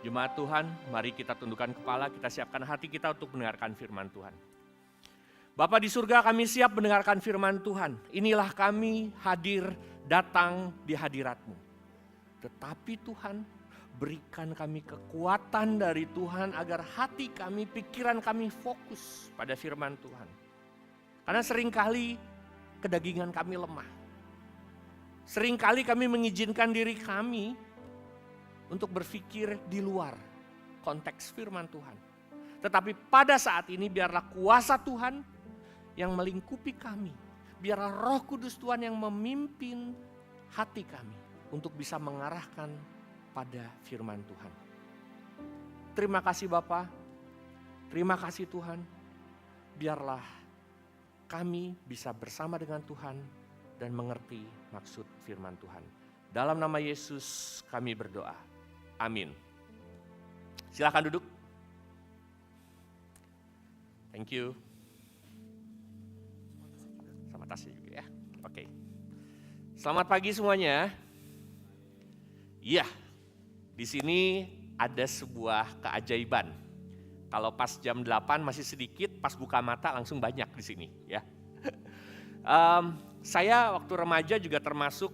Jemaat Tuhan, mari kita tundukkan kepala, kita siapkan hati kita untuk mendengarkan firman Tuhan. Bapa di surga, kami siap mendengarkan firman Tuhan. Inilah kami hadir datang di hadirat-Mu. Tetapi Tuhan, berikan kami kekuatan dari Tuhan agar hati kami, pikiran kami fokus pada firman Tuhan. Karena seringkali kedagingan kami lemah. Seringkali kami mengizinkan diri kami untuk berpikir di luar konteks firman Tuhan. Tetapi pada saat ini biarlah kuasa Tuhan yang melingkupi kami. Biarlah Roh Kudus Tuhan yang memimpin hati kami untuk bisa mengarahkan pada firman Tuhan. Terima kasih Bapa, terima kasih Tuhan. Biarlah kami bisa bersama dengan Tuhan dan mengerti maksud firman Tuhan. Dalam nama Yesus kami berdoa. Amin. Silakan duduk. Thank you. Sama tasnya juga ya. Oke. Selamat pagi semuanya. Iya. Di sini ada sebuah keajaiban. Kalau pas jam 8 masih sedikit, pas buka mata langsung banyak di sini ya. Saya waktu remaja juga termasuk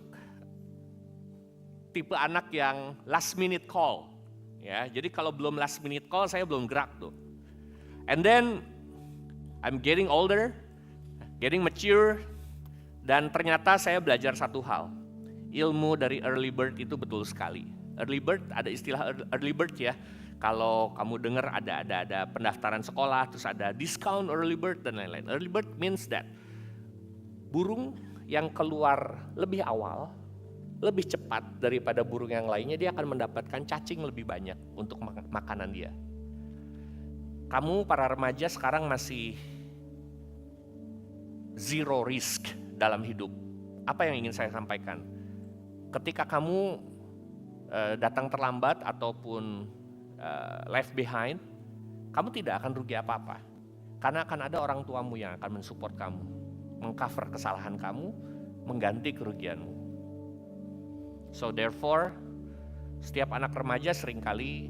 tipe anak yang last minute call. Ya, jadi kalau belum last minute call saya belum gerak tuh. And then I'm getting older, getting mature, dan ternyata saya belajar satu hal. Ilmu dari early bird itu betul sekali. Early bird, ada istilah early bird ya. Kalau kamu dengar ada pendaftaran sekolah, terus ada discount early bird dan lain-lain. Early bird means that burung yang keluar lebih awal, lebih cepat daripada burung yang lainnya, dia akan mendapatkan cacing lebih banyak untuk makanan dia. Kamu para remaja sekarang masih zero risk dalam hidup. Apa yang ingin saya sampaikan? Ketika kamu datang terlambat ataupun left behind, kamu tidak akan rugi apa-apa. Karena akan ada orang tuamu yang akan mensupport kamu, mengcover kesalahan kamu, mengganti kerugianmu. So therefore, setiap anak remaja seringkali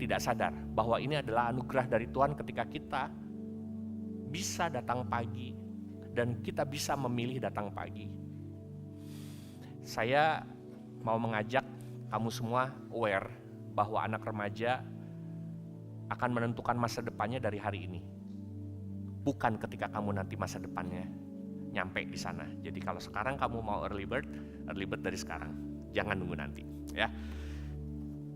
tidak sadar bahwa ini adalah anugerah dari Tuhan ketika kita bisa datang pagi dan kita bisa memilih datang pagi. Saya mau mengajak kamu semua aware bahwa anak remaja akan menentukan masa depannya dari hari ini. Bukan ketika kamu nanti masa depannya nyampe di sana. Jadi kalau sekarang kamu mau early bird dari sekarang. Jangan nunggu nanti ya.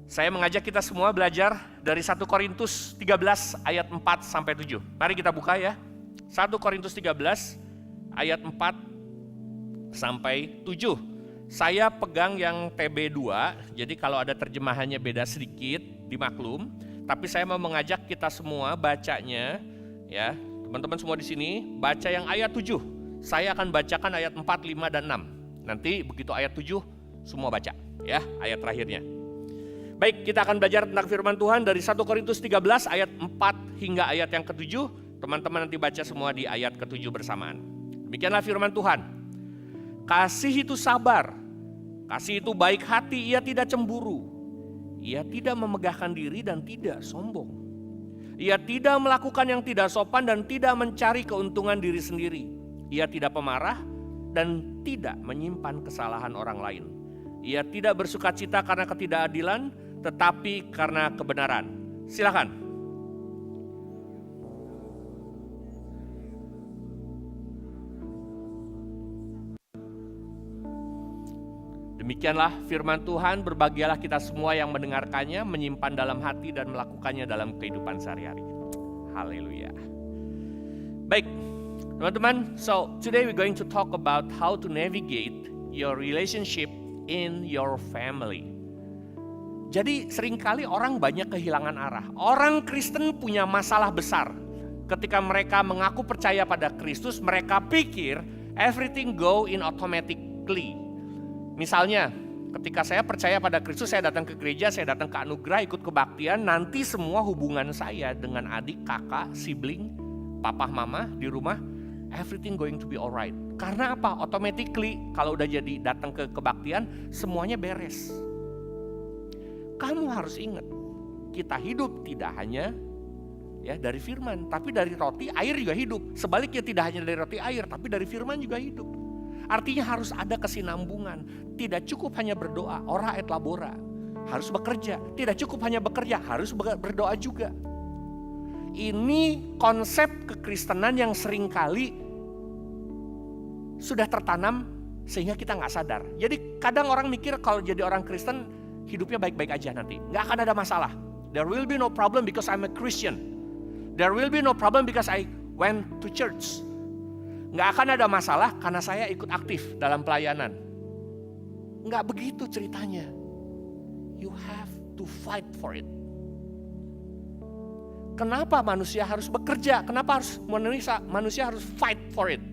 Saya mengajak kita semua belajar dari 1 Korintus 13 ayat 4 sampai 7. Mari kita buka ya. 1 Korintus 13 ayat 4 sampai 7. Saya pegang yang TB2, jadi kalau ada terjemahannya beda sedikit, dimaklum. Tapi saya mau mengajak kita semua bacanya ya. Teman-teman semua di sini baca yang ayat 7. Saya akan bacakan ayat 4, 5 dan 6. Nanti begitu ayat 7 semua baca ya, ayat terakhirnya. Baik, kita akan belajar tentang firman Tuhan dari 1 Korintus 13 ayat 4 hingga ayat yang ke-7. Teman-teman nanti baca semua di ayat ke-7 bersamaan. Demikianlah firman Tuhan. Kasih itu sabar, kasih itu baik hati, ia tidak cemburu, ia tidak memegahkan diri dan tidak sombong. Ia tidak melakukan yang tidak sopan dan tidak mencari keuntungan diri sendiri. Ia tidak pemarah dan tidak menyimpan kesalahan orang lain. Ia tidak bersukacita karena ketidakadilan, tetapi karena kebenaran. Silakan. Demikianlah firman Tuhan, berbahagialah kita semua yang mendengarkannya, menyimpan dalam hati dan melakukannya dalam kehidupan sehari-hari. Haleluya. Baik, teman-teman, so today we're going to talk about how to navigate your relationship in your family. Jadi seringkali orang banyak kehilangan arah. Orang Kristen punya masalah besar. Ketika mereka mengaku percaya pada Kristus, mereka pikir everything go in automatically. Misalnya, ketika saya percaya pada Kristus, saya datang ke gereja, saya datang ke anugerah, ikut kebaktian, nanti semua hubungan saya dengan adik, kakak, sibling, papa, mama di rumah, everything going to be alright. Karena apa? Automatically kalau udah jadi datang ke kebaktian, semuanya beres. Kamu harus ingat kita hidup tidak hanya ya dari firman, tapi dari roti, air juga hidup. Sebaliknya tidak hanya dari roti air, tapi dari firman juga hidup. Artinya harus ada kesinambungan. Tidak cukup hanya berdoa, ora et labora. Harus bekerja. Tidak cukup hanya bekerja, harus berdoa juga. Ini konsep kekristenan yang seringkali sudah tertanam sehingga kita nggak sadar. Jadi kadang orang mikir kalau jadi orang Kristen hidupnya baik-baik aja nanti. Nggak akan ada masalah. There will be no problem because I'm a Christian. There will be no problem because I went to church. Nggak akan ada masalah karena saya ikut aktif dalam pelayanan. Nggak begitu ceritanya. You have to fight for it. Kenapa manusia harus bekerja? Kenapa manusia harus fight for it?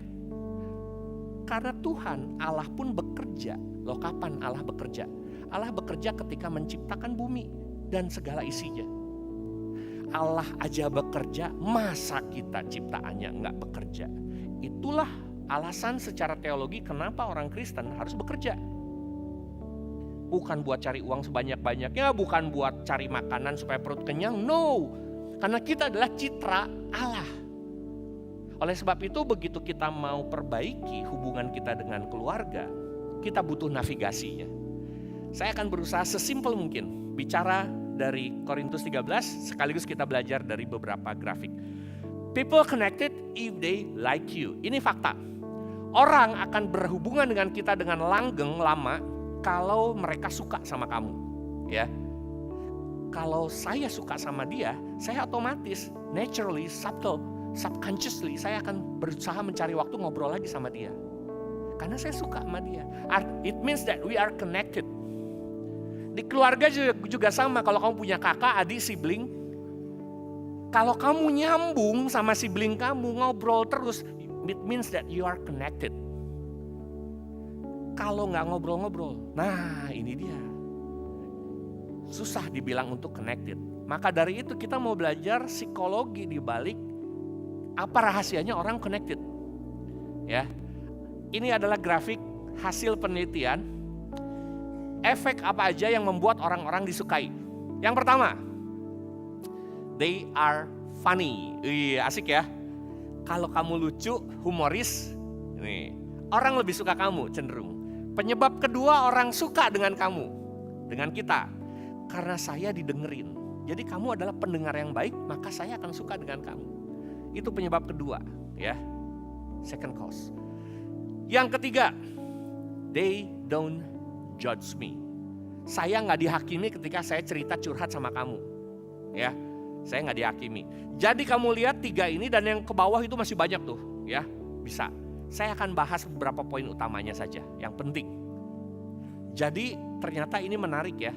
Karena Tuhan, Allah pun bekerja. Loh, kapan Allah bekerja? Allah bekerja ketika menciptakan bumi dan segala isinya. Allah aja bekerja, masa kita ciptaannya nggak bekerja? Itulah alasan secara teologi kenapa orang Kristen harus bekerja. Bukan buat cari uang sebanyak-banyaknya, bukan buat cari makanan supaya perut kenyang, no. Karena kita adalah citra Allah. Oleh sebab itu begitu kita mau perbaiki hubungan kita dengan keluarga, kita butuh navigasinya. Saya akan berusaha sesimpel mungkin bicara dari Korintus 13 sekaligus kita belajar dari beberapa grafik. People connected if they like you. Ini fakta. Orang akan berhubungan dengan kita dengan langgeng lama kalau mereka suka sama kamu, ya. Kalau saya suka sama dia, saya otomatis, naturally, subconsciously, saya akan berusaha mencari waktu ngobrol lagi sama dia. Karena saya suka sama dia. It means that we are connected. Di keluarga juga sama, kalau kamu punya kakak, adik, sibling, kalau kamu nyambung sama sibling kamu, ngobrol terus, it means that you are connected. Kalau nggak ngobrol-ngobrol, nah ini dia. Susah dibilang untuk connected. Maka dari itu kita mau belajar psikologi di balik apa rahasianya orang connected. Ya. Ini adalah grafik hasil penelitian. Efek apa aja yang membuat orang-orang disukai. Yang pertama, they are funny. Asik ya. Kalau kamu lucu, humoris, nih, orang lebih suka kamu cenderung. Penyebab kedua, orang suka dengan kamu, dengan kita. Karena saya didengerin. Jadi kamu adalah pendengar yang baik, maka saya akan suka dengan kamu. Itu penyebab kedua, ya. Second cause. Yang ketiga, they don't judge me. Saya nggak dihakimi ketika saya cerita curhat sama kamu, ya. Saya nggak dihakimi. Jadi kamu lihat 3 ini dan yang ke bawah itu masih banyak tuh, ya. Bisa. Saya akan bahas beberapa poin utamanya saja, yang penting. Jadi ternyata ini menarik ya.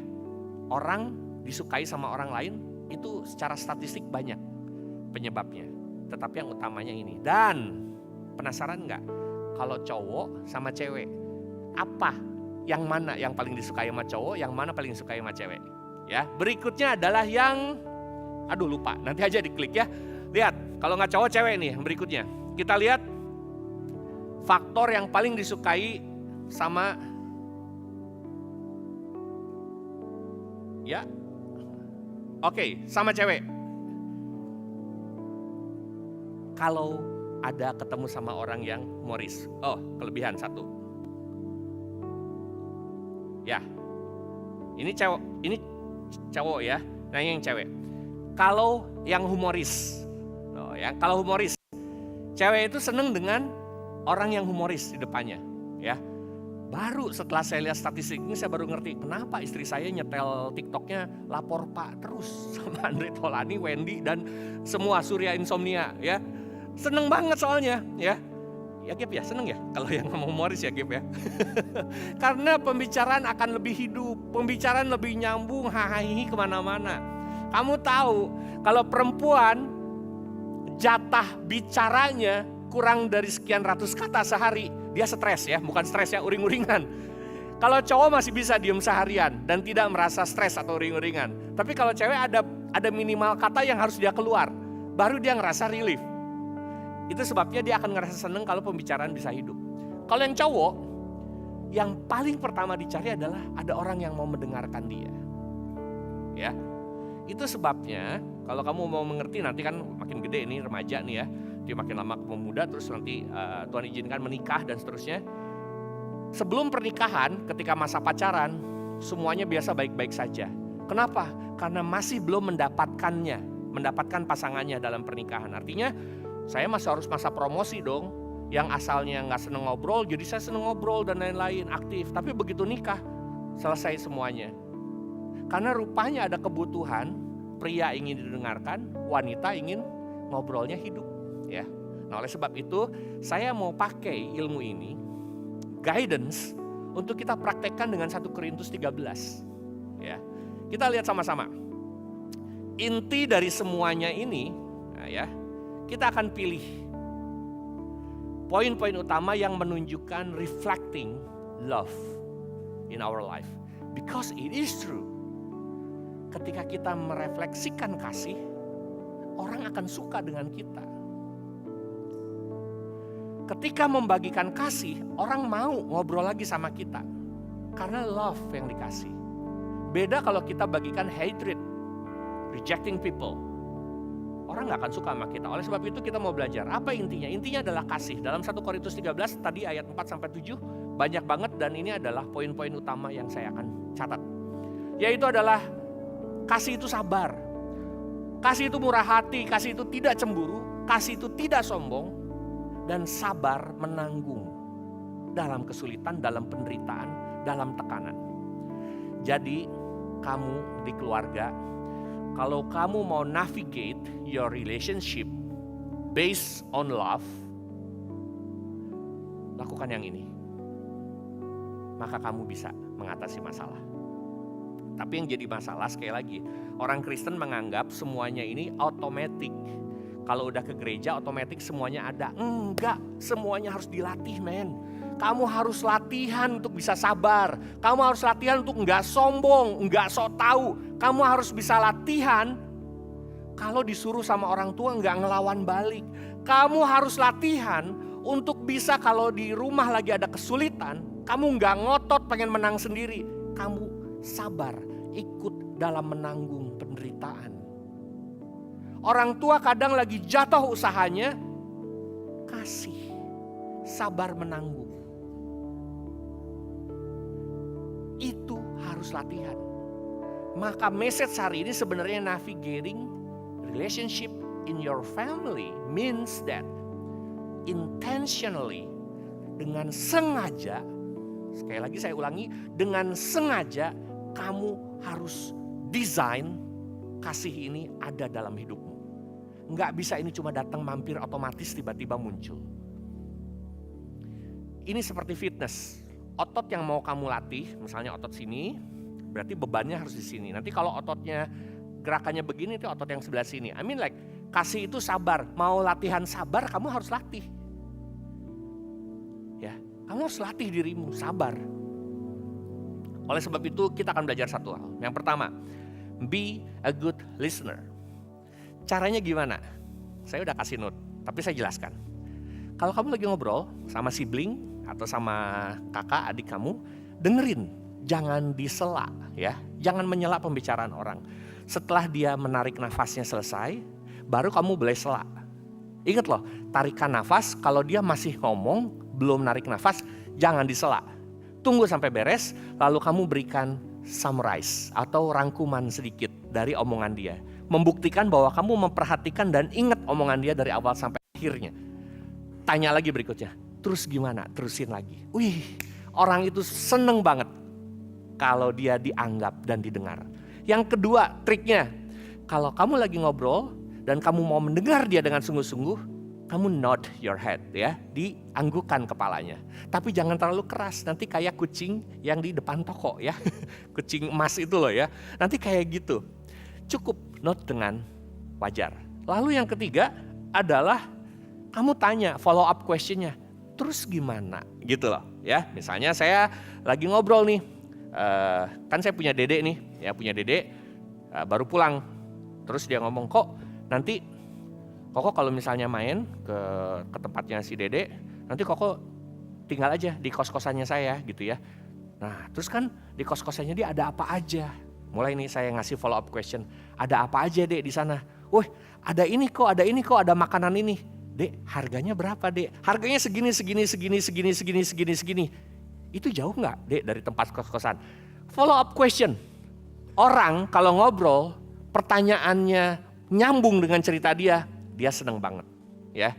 Orang disukai sama orang lain itu secara statistik banyak penyebabnya. Tetapi yang utamanya ini. Dan penasaran nggak? Kalau cowok sama cewek, apa yang mana yang paling disukai sama cowok, yang mana paling disukai sama cewek? Ya, berikutnya adalah yang, lupa, nanti aja diklik ya. Lihat, kalau nggak cowok cewek nih, yang berikutnya. Kita lihat faktor yang paling disukai sama, ya, oke, sama cewek. Kalau ada ketemu sama orang yang humoris. Oh, kelebihan 1. Ya. Ini cowok ya. Nah, yang cewek. Kalau yang humoris. Oh, ya, kalau humoris. Cewek itu seneng dengan orang yang humoris di depannya, ya. Baru setelah saya lihat statistik ini saya baru ngerti kenapa istri saya nyetel TikToknya lapor Pak terus sama Andre Taulany, Wendy dan semua Surya Insomnia, ya. Seneng banget soalnya, ya. Ya Gip ya, seneng ya kalau yang ngomong humoris ya Gip ya. Karena pembicaraan akan lebih hidup, pembicaraan lebih nyambung, hahaha kemana-mana. Kamu tahu kalau perempuan jatah bicaranya kurang dari sekian ratus kata sehari, dia stres ya, bukan stres ya, uring-uringan. Kalau cowok masih bisa diem seharian dan tidak merasa stres atau uring-uringan. Tapi kalau cewek ada minimal kata yang harus dia keluar, baru dia ngerasa relief. Itu sebabnya dia akan ngerasa seneng kalau pembicaraan bisa hidup. Kalau yang cowok, yang paling pertama dicari adalah ada orang yang mau mendengarkan dia. Ya, Itu sebabnya kalau kamu mau mengerti, nanti kan makin gede nih remaja nih ya, dia makin lama muda, terus nanti Tuhan izinkan menikah dan seterusnya. Sebelum pernikahan, ketika masa pacaran, semuanya biasa baik-baik saja. Kenapa? Karena masih belum mendapatkan pasangannya dalam pernikahan. Artinya saya masih harus masa promosi dong. Yang asalnya nggak seneng ngobrol, jadi saya seneng ngobrol dan lain-lain, aktif. Tapi begitu nikah, selesai semuanya. Karena rupanya ada kebutuhan, pria ingin didengarkan, wanita ingin ngobrolnya hidup. Ya. Nah oleh sebab itu, saya mau pakai ilmu ini, guidance, untuk kita praktekkan dengan 1 Korintus 13. Ya. Kita lihat sama-sama. Inti dari semuanya ini, nah ya, kita akan pilih poin-poin utama yang menunjukkan reflecting love in our life. Because it is true. Ketika kita merefleksikan kasih, orang akan suka dengan kita. Ketika membagikan kasih, orang mau ngobrol lagi sama kita. Karena love yang dikasih. Beda kalau kita bagikan hatred, rejecting people. Orang gak akan suka sama kita. Oleh sebab itu kita mau belajar. Apa intinya? Intinya adalah kasih. Dalam 1 Korintus 13, tadi ayat 4-7, banyak banget dan ini adalah poin-poin utama yang saya akan catat. Yaitu adalah kasih itu sabar. Kasih itu murah hati, kasih itu tidak cemburu, kasih itu tidak sombong, dan sabar menanggung dalam kesulitan, dalam penderitaan, dalam tekanan. Jadi kamu di keluarga, kalau kamu mau navigate your relationship based on love, lakukan yang ini. Maka kamu bisa mengatasi masalah. Tapi yang jadi masalah sekali lagi, orang Kristen menganggap semuanya ini otomatis. Kalau udah ke gereja otomatis semuanya ada. Enggak, semuanya harus dilatih men. Kamu harus latihan untuk bisa sabar. Kamu harus latihan untuk enggak sombong, enggak sok tahu. Kamu harus bisa latihan kalau disuruh sama orang tua enggak ngelawan balik. Kamu harus latihan untuk bisa kalau di rumah lagi ada kesulitan, kamu enggak ngotot pengen menang sendiri. Kamu sabar, ikut dalam menanggung penderitaan. Orang tua kadang lagi jatuh usahanya, kasih, sabar menanggung. Itu harus latihan. Maka message hari ini sebenarnya navigating relationship in your family means that intentionally, dengan sengaja, sekali lagi saya ulangi, dengan sengaja kamu harus desain kasih ini ada dalam hidupmu. Nggak bisa ini cuma datang mampir otomatis tiba-tiba muncul. Ini seperti fitness. Otot yang mau kamu latih, misalnya otot sini, berarti bebannya harus di sini. Nanti kalau ototnya gerakannya begini, itu otot yang sebelah sini. I mean like, kasih itu sabar. Mau latihan sabar, kamu harus latih. Ya, kamu harus latih dirimu, sabar. Oleh sebab itu kita akan belajar satu hal. Yang pertama, be a good listener. Caranya gimana? Saya udah kasih note, tapi saya jelaskan. Kalau kamu lagi ngobrol sama sibling atau sama kakak adik kamu, dengerin, jangan disela ya. Jangan menyela pembicaraan orang. Setelah dia menarik nafasnya selesai, baru kamu boleh sela. Ingat loh, tarikan nafas, kalau dia masih ngomong, belum narik nafas, jangan disela. Tunggu sampai beres, lalu kamu berikan summarize atau rangkuman sedikit dari omongan dia. Membuktikan bahwa kamu memperhatikan dan ingat omongan dia dari awal sampai akhirnya. Tanya lagi berikutnya, terus gimana? Terusin lagi. Wih, orang itu seneng banget kalau dia dianggap dan didengar. Yang kedua, triknya, kalau kamu lagi ngobrol dan kamu mau mendengar dia dengan sungguh-sungguh, kamu nod your head ya, dianggukkan kepalanya. Tapi jangan terlalu keras, nanti kayak kucing yang di depan toko ya. Kucing emas itu loh ya, nanti kayak gitu. Cukup nod dengan wajar. Lalu yang ketiga adalah kamu tanya follow up questionnya, terus gimana gitu loh ya. Misalnya saya lagi ngobrol nih, kan saya punya dedek nih, ya punya dedek baru pulang. Terus dia ngomong, kok nanti Koko kalau misalnya main ke tempatnya si Dede, nanti Koko tinggal aja di kos-kosannya saya gitu ya. Nah terus kan di kos-kosannya dia ada apa aja. Mulai nih saya ngasih follow up question. Ada apa aja dek di sana? Wih, ada ini kok, ada makanan ini. Dek, harganya berapa dek? Harganya segini. Itu jauh nggak dek dari tempat kos-kosan? Follow up question. Orang kalau ngobrol, pertanyaannya nyambung dengan cerita dia senang banget. Ya,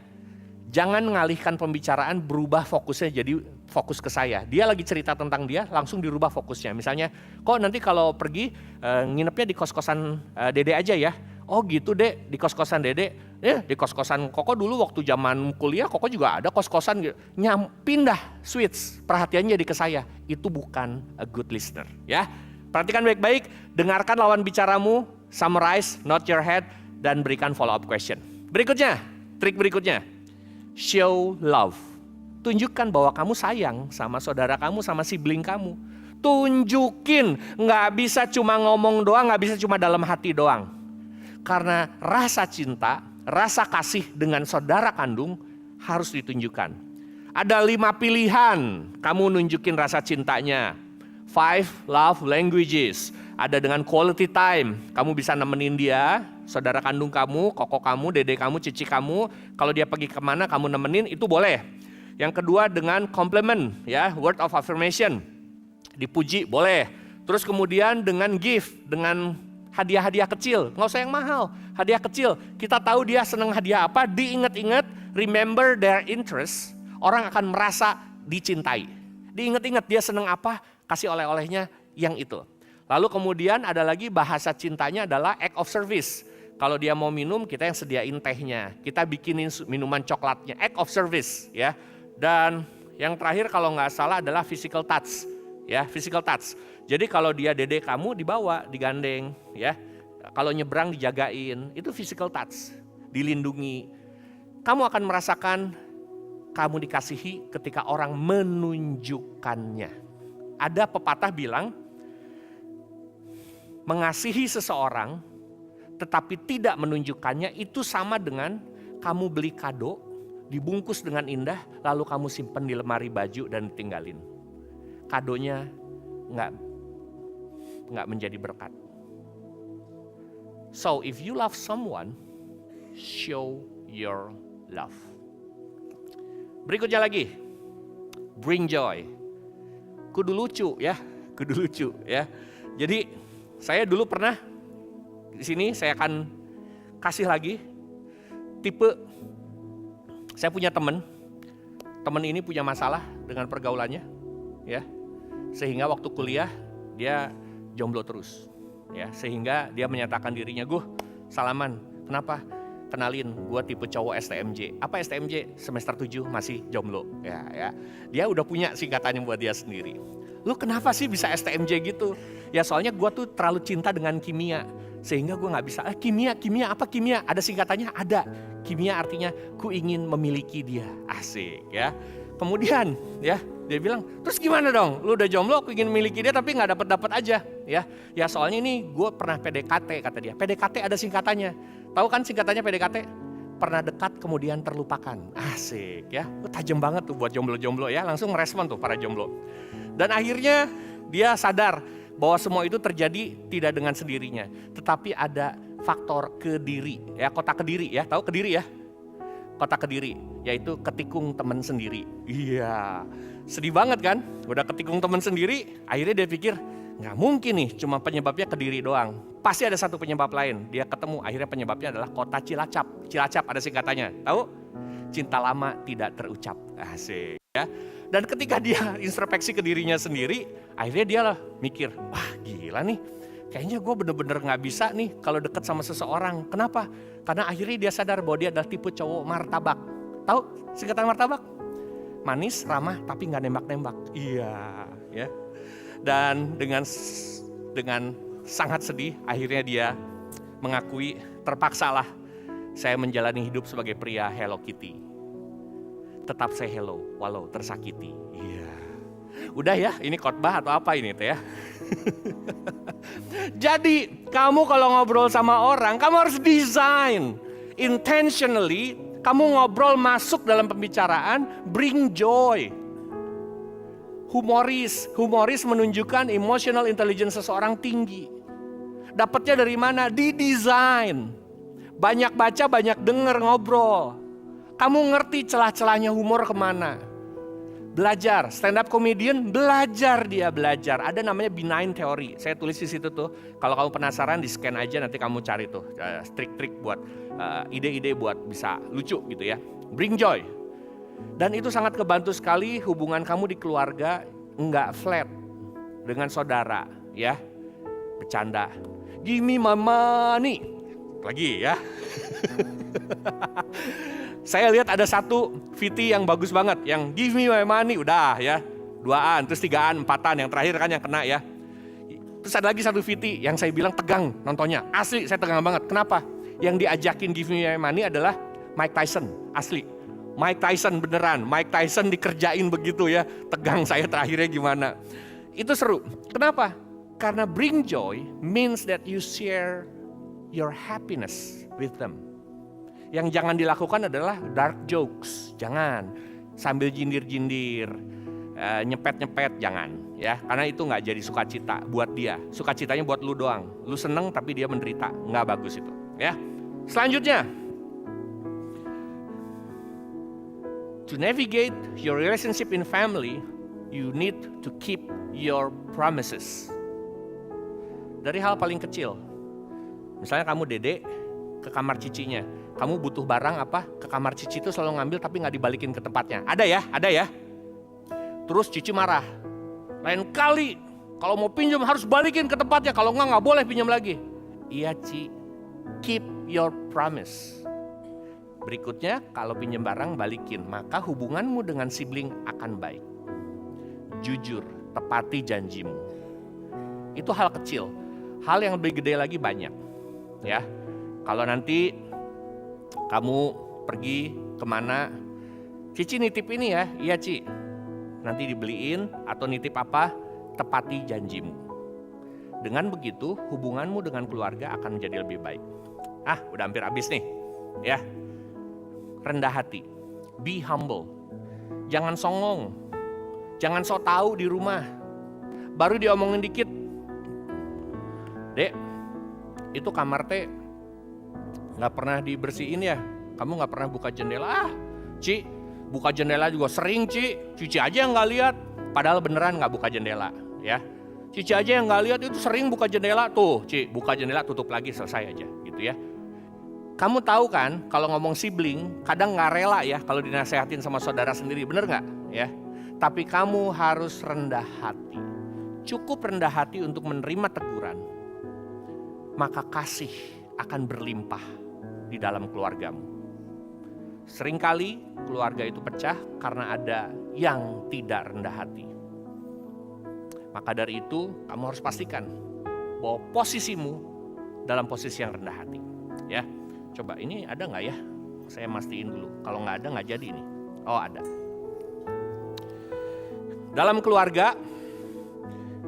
jangan mengalihkan pembicaraan, berubah fokusnya jadi fokus ke saya. Dia lagi cerita tentang dia, langsung dirubah fokusnya. Misalnya, kok nanti kalau pergi nginepnya di kos-kosan Dede aja ya? Oh gitu dek, di kos-kosan Dede. Di kos-kosan Koko dulu waktu zaman kuliah, Koko juga ada kos-kosan. Pindah, switch, perhatiannya jadi ke saya. Itu bukan a good listener. Ya, perhatikan baik-baik, dengarkan lawan bicaramu, summarize, note your head, dan berikan follow up question. Berikutnya, trik berikutnya, show love. Tunjukkan bahwa kamu sayang sama saudara kamu, sama sibling kamu. Tunjukin, nggak bisa cuma ngomong doang, nggak bisa cuma dalam hati doang. Karena rasa cinta, rasa kasih dengan saudara kandung harus ditunjukkan. Ada 5 pilihan kamu nunjukin rasa cintanya. 5 love languages. Ada dengan quality time, kamu bisa nemenin dia, saudara kandung kamu, koko kamu, dede kamu, cici kamu. Kalau dia pergi kemana kamu nemenin, itu boleh. Yang kedua dengan compliment, ya, word of affirmation, dipuji boleh. Terus kemudian dengan gift, dengan hadiah-hadiah kecil, nggak usah yang mahal, hadiah kecil. Kita tahu dia senang hadiah apa, diingat-ingat, remember their interest, orang akan merasa dicintai. Diingat-ingat dia senang apa, kasih oleh-olehnya yang itu. Lalu kemudian ada lagi bahasa cintanya adalah act of service. Kalau dia mau minum, kita yang sediain tehnya, kita bikinin minuman coklatnya, act of service, ya. Dan yang terakhir kalau nggak salah adalah physical touch, ya, physical touch. Jadi kalau dia dede kamu dibawa, digandeng, ya. Kalau nyebrang dijagain, itu physical touch, dilindungi. Kamu akan merasakan kamu dikasihi ketika orang menunjukkannya. Ada pepatah bilang, mengasihi seseorang tetapi tidak menunjukkannya itu sama dengan kamu beli kado, dibungkus dengan indah, lalu kamu simpen di lemari baju dan tinggalin. Kadonya nggak menjadi berkat. So if you love someone, show your love. Berikutnya lagi, bring joy. Kudu lucu ya. Jadi saya dulu pernah di sini, saya akan kasih lagi tipe. Saya punya teman ini punya masalah dengan pergaulannya, ya. Sehingga waktu kuliah dia jomblo terus, ya. Sehingga dia menyatakan dirinya, "Gue salaman, kenapa? Kenalin, gue tipe cowok STMJ." Apa STMJ? Semester 7 masih jomblo, ya. Dia udah punya singkatannya buat dia sendiri. Lu kenapa sih bisa STMJ gitu? Ya soalnya gue tuh terlalu cinta dengan kimia, sehingga gue nggak bisa. Kimia apa kimia? Ada singkatannya, ada. Kimia artinya ku ingin memiliki dia. Asik ya. Kemudian ya dia bilang, terus gimana dong? Lu udah jomblo, aku ingin memiliki dia tapi nggak dapat aja. Ya soalnya ini gue pernah PDKT, kata dia. PDKT ada singkatannya. Tahu kan singkatannya PDKT? Pernah dekat kemudian terlupakan. Asik ya. Tajam banget tuh buat jomblo-jomblo ya. Langsung ngerespon tuh para jomblo. Dan akhirnya dia sadar bahwa semua itu terjadi tidak dengan sendirinya, tetapi ada faktor Kediri, ya, kota Kediri ya, tahu Kediri ya? Kota Kediri, yaitu ketikung teman sendiri. Iya, sedih banget kan? Udah ketikung teman sendiri, akhirnya dia pikir, nggak mungkin nih cuma penyebabnya Kediri doang. Pasti ada satu penyebab lain. Dia ketemu, akhirnya penyebabnya adalah kota Cilacap. Cilacap ada singkatannya, tahu? Cinta lama tidak terucap. Asik ya. Dan ketika dia introspeksi ke dirinya sendiri, akhirnya dia lah mikir, wah gila nih, kayaknya gue bener-bener gak bisa nih kalau deket sama seseorang. Kenapa? Karena akhirnya dia sadar bahwa dia adalah tipe cowok martabak. Tahu singkatan martabak? Manis, ramah, tapi gak nembak-nembak. Iya, ya. Dan dengan sangat sedih, akhirnya dia mengakui, terpaksalah saya menjalani hidup sebagai pria Hello Kitty. Tetap say hello walau tersakiti. Iya. Udah ya, ini khotbah atau apa ini teh ya? Jadi, kamu kalau ngobrol sama orang, kamu harus design intentionally, kamu ngobrol masuk dalam pembicaraan, bring joy. Humoris menunjukkan emotional intelligence seseorang tinggi. Dapatnya dari mana? Didesain. Banyak baca, banyak denger, ngobrol. Kamu ngerti celah-celahnya humor kemana. Belajar, stand up comedian, belajar. Ada namanya benign theory. Saya tulis di situ tuh. Kalau kamu penasaran, di scan aja, nanti kamu cari tuh trik-trik buat ide-ide buat bisa lucu gitu ya. Bring joy. Dan itu sangat kebantu sekali hubungan kamu di keluarga nggak flat dengan saudara ya. Bercanda. Give me my money. Lagi ya. Saya lihat ada satu VT yang bagus banget, yang give me my money, udah ya, 2an, terus 3an, 4an, yang terakhir kan yang kena ya. Terus ada lagi satu VT yang saya bilang tegang nontonnya, asli saya tegang banget. Kenapa? Yang diajakin give me my money adalah Mike Tyson, asli. Mike Tyson beneran, Mike Tyson dikerjain begitu ya, tegang saya terakhirnya gimana. Itu seru, kenapa? Karena bring joy means that you share your happiness with them. Yang jangan dilakukan adalah dark jokes, jangan. Sambil jindir-jindir, nyepet-nyepet, jangan. Ya, karena itu nggak jadi sukacita buat dia. Sukacitanya buat lu doang. Lu seneng tapi dia menderita, nggak bagus itu. Ya. Selanjutnya, to navigate your relationship in family, you need to keep your promises. Dari hal paling kecil, misalnya kamu dedek ke kamar cicinya. Kamu butuh barang apa, ke kamar cici itu selalu ngambil tapi nggak dibalikin ke tempatnya. Ada ya. Terus cici marah. Lain kali kalau mau pinjam harus balikin ke tempatnya, kalau nggak boleh pinjam lagi. Iya Ci, keep your promise. Berikutnya kalau pinjam barang balikin, maka hubunganmu dengan sibling akan baik. Jujur, tepati janjimu. Itu hal kecil. Hal yang lebih gede lagi banyak. Ya, kalau nanti kamu pergi kemana, Cici nitip ini ya, iya Ci, nanti dibeliin atau nitip apa, tepati janjimu. Dengan begitu hubunganmu dengan keluarga akan menjadi lebih baik. Udah hampir habis nih, ya. Rendah hati, be humble, jangan songong, jangan sok tahu di rumah. Baru diomongin dikit, Dek, itu kamar teh nggak pernah dibersihin ya, kamu nggak pernah buka jendela. Ci, buka jendela juga sering Cici aja yang nggak lihat, padahal beneran nggak buka jendela ya. Cici aja yang nggak lihat, itu sering buka jendela tuh, Ci, buka jendela tutup lagi selesai aja gitu ya. Kamu tahu kan kalau ngomong sibling kadang nggak rela ya kalau dinasehatin sama saudara sendiri, bener nggak ya? Tapi kamu harus rendah hati, cukup rendah hati untuk menerima teguran, maka kasih akan berlimpah di dalam keluargamu. Seringkali keluarga itu pecah karena ada yang tidak rendah hati. Maka dari itu kamu harus pastikan bahwa posisimu dalam posisi yang rendah hati. Ya, coba ini ada nggak ya? Saya mastiin dulu. Kalau nggak ada nggak jadi ini. Oh ada. Dalam keluarga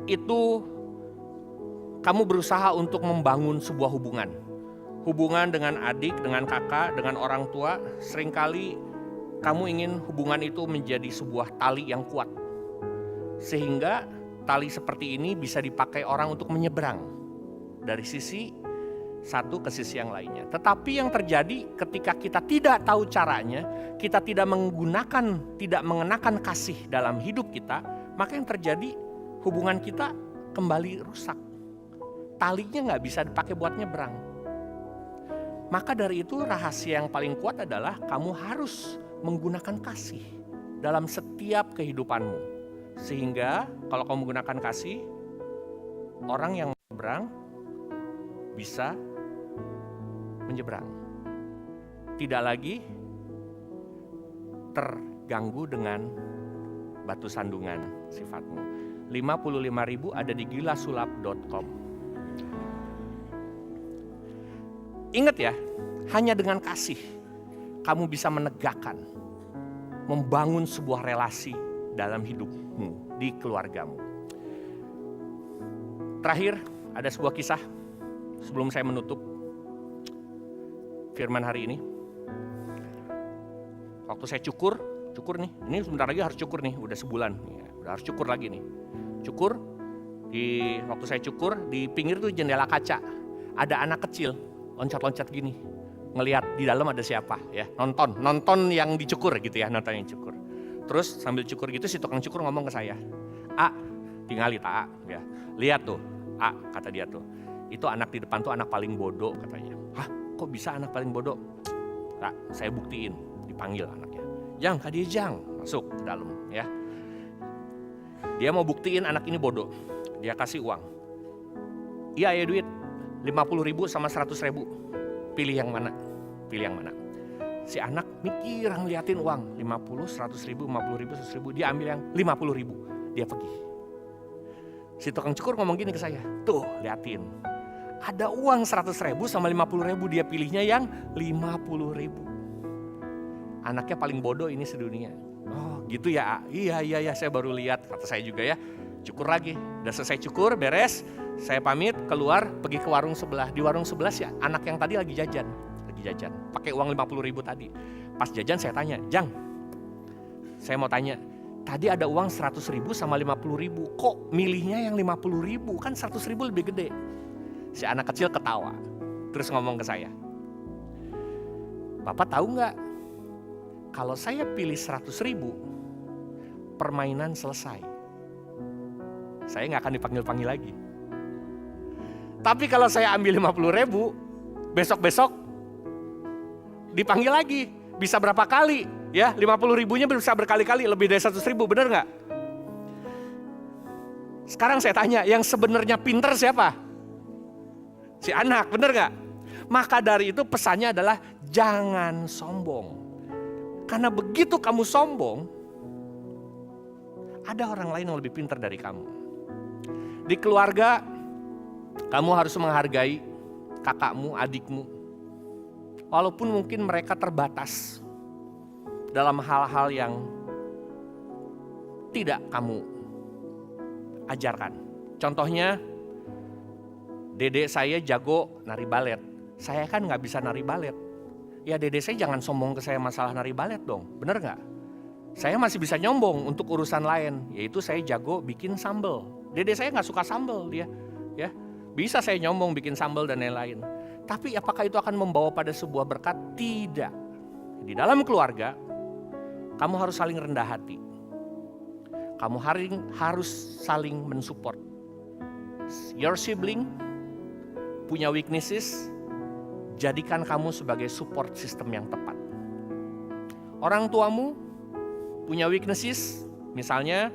itu kamu berusaha untuk membangun sebuah hubungan. Hubungan dengan adik, dengan kakak, dengan orang tua, seringkali kamu ingin hubungan itu menjadi sebuah tali yang kuat. Sehingga tali seperti ini bisa dipakai orang untuk menyeberang dari sisi satu ke sisi yang lainnya. Tetapi yang terjadi ketika kita tidak tahu caranya, kita tidak mengenakan kasih dalam hidup kita, maka yang terjadi hubungan kita kembali rusak. Talinya nggak bisa dipakai buat nyeberang. Maka dari itu rahasia yang paling kuat adalah kamu harus menggunakan kasih dalam setiap kehidupanmu. Sehingga kalau kamu menggunakan kasih, orang yang menyeberang bisa menyeberang. Tidak lagi terganggu dengan batu sandungan sifatmu. 55.000 ada di gilasulap.com. Ingat ya, hanya dengan kasih kamu bisa menegakkan, membangun sebuah relasi dalam hidupmu, di keluargamu. Terakhir, ada sebuah kisah sebelum saya menutup firman hari ini. Waktu saya cukur nih, ini sebentar lagi harus cukur nih, udah sebulan, ya, udah harus cukur lagi nih. Waktu saya cukur, di pinggir tuh jendela kaca. ada anak kecil loncat-loncat gini, ngelihat di dalam ada siapa ya, nonton yang dicukur gitu ya, nonton yang cukur. Terus sambil cukur gitu si tukang cukur ngomong ke saya, tinggali tak ya, lihat tuh, kata dia tuh, itu anak di depan tuh anak paling bodoh katanya. Hah, kok bisa anak paling bodoh? Saya buktiin, dipanggil anaknya. Jang, Kak dia Jang, masuk ke dalam ya. Dia mau buktiin anak ini bodoh. Dia kasih uang. Iya ya duit, 50.000 sama 100.000. Pilih yang mana? Pilih yang mana? Si anak mikir ngeliatin uang, 50, 100.000, 50.000, 100.000. Dia ambil yang 50.000. Dia pergi. Si tukang cukur ngomong gini ke saya, tuh liatin. Ada uang 100.000 sama 50.000, dia pilihnya yang 50.000. Anaknya paling bodoh ini sedunia. Oh gitu ya, iya saya baru lihat, kata saya juga ya. Cukur lagi, udah selesai cukur, beres. Saya pamit keluar, pergi ke warung sebelah. Di warung sebelah sih anak yang tadi lagi jajan. Pakai uang 50.000 tadi. Pas jajan saya tanya, Jang, saya mau tanya, tadi ada uang 100.000 sama 50.000, kok milihnya yang 50.000? Kan 100.000 lebih gede. Si anak kecil ketawa, terus ngomong ke saya, Bapak tahu nggak? Kalau saya pilih 100.000, permainan selesai. Saya nggak akan dipanggil-panggil lagi. Tapi kalau saya ambil 50.000, besok-besok dipanggil lagi. Bisa berapa kali? Ya, 50.000-nya bisa berkali-kali, lebih dari 100.000, benar nggak? Sekarang saya tanya, yang sebenarnya pinter siapa? Si anak, benar nggak? Maka dari itu pesannya adalah jangan sombong. Karena begitu kamu sombong, ada orang lain yang lebih pintar dari kamu. Di keluarga, kamu harus menghargai kakakmu, adikmu. Walaupun mungkin mereka terbatas dalam hal-hal yang tidak kamu ajarkan. Contohnya, dede saya jago nari balet. Saya kan nggak bisa nari balet. Ya dede saya jangan sombong ke saya masalah nari balet dong, bener nggak? Saya masih bisa nyombong untuk urusan lain, yaitu saya jago bikin sambal. Dede saya nggak suka sambal dia, ya bisa saya nyombong bikin sambal dan lain-lain. Tapi apakah itu akan membawa pada sebuah berkat? Tidak. Di dalam keluarga, kamu harus saling rendah hati. Kamu harus saling mensupport. Your sibling punya weaknesses, jadikan kamu sebagai support system yang tepat. Orang tuamu punya weaknesses, misalnya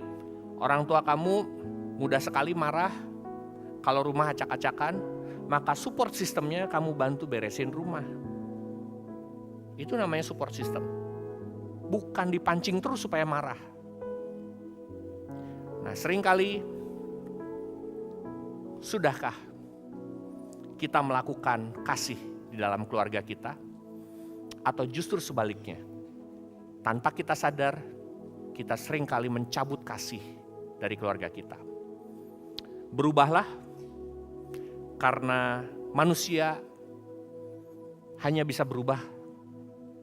orang tua kamu mudah sekali marah kalau rumah acak-acakan, maka support sistemnya kamu bantu beresin rumah. Itu namanya support system. Bukan dipancing terus supaya marah. Nah, seringkali sudahkah kita melakukan kasih di dalam keluarga kita? Atau justru sebaliknya, tanpa kita sadar, kita seringkali mencabut kasih dari keluarga kita. Berubahlah, karena manusia hanya bisa berubah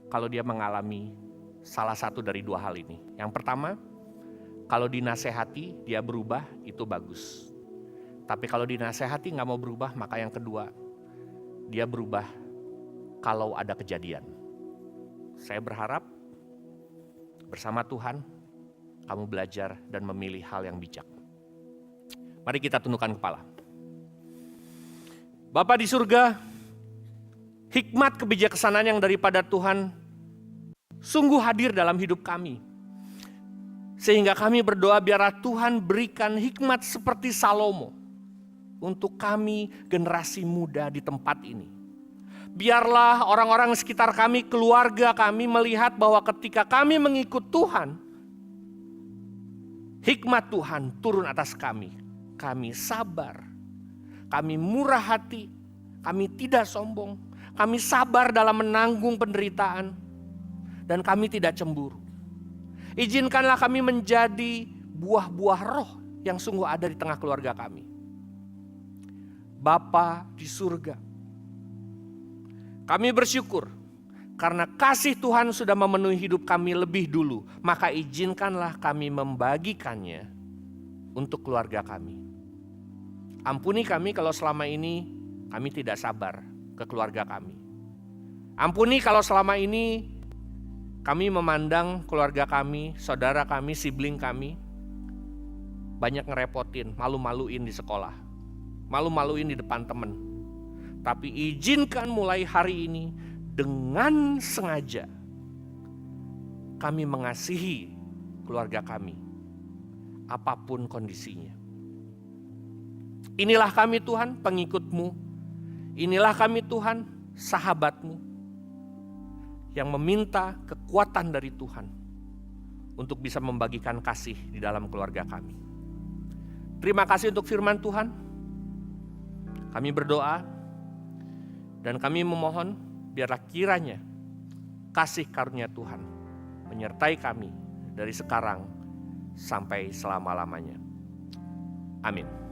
kalau dia mengalami salah satu dari dua hal ini. Yang pertama, kalau dinasehati dia berubah, itu bagus. Tapi kalau dinasehati gak mau berubah, maka yang kedua, dia berubah kalau ada kejadian. Saya berharap bersama Tuhan, kamu belajar dan memilih hal yang bijak. Mari kita tundukkan kepala. Bapa di surga, hikmat kebijaksanaan yang daripada Tuhan sungguh hadir dalam hidup kami. Sehingga kami berdoa biarlah Tuhan berikan hikmat seperti Salomo untuk kami generasi muda di tempat ini. Biarlah orang-orang sekitar kami, keluarga kami melihat bahwa ketika kami mengikut Tuhan, hikmat Tuhan turun atas kami. Kami sabar, kami murah hati, kami tidak sombong, kami sabar dalam menanggung penderitaan, dan kami tidak cemburu. Izinkanlah kami menjadi buah-buah roh yang sungguh ada di tengah keluarga kami. Bapa di surga, kami bersyukur karena kasih Tuhan sudah memenuhi hidup kami lebih dulu. Maka izinkanlah kami membagikannya untuk keluarga kami. Ampuni kami kalau selama ini kami tidak sabar ke keluarga kami. Ampuni kalau selama ini kami memandang keluarga kami, saudara kami, sibling kami banyak ngerepotin, malu-maluin di sekolah, malu-maluin di depan teman. Tapi izinkan mulai hari ini dengan sengaja kami mengasihi keluarga kami, apapun kondisinya. Inilah kami Tuhan, pengikut-Mu. Inilah kami Tuhan, sahabat-Mu, yang meminta kekuatan dari Tuhan untuk bisa membagikan kasih di dalam keluarga kami. Terima kasih untuk firman Tuhan. Kami berdoa dan kami memohon biarlah kiranya kasih karunia Tuhan menyertai kami dari sekarang sampai selama-lamanya. Amin.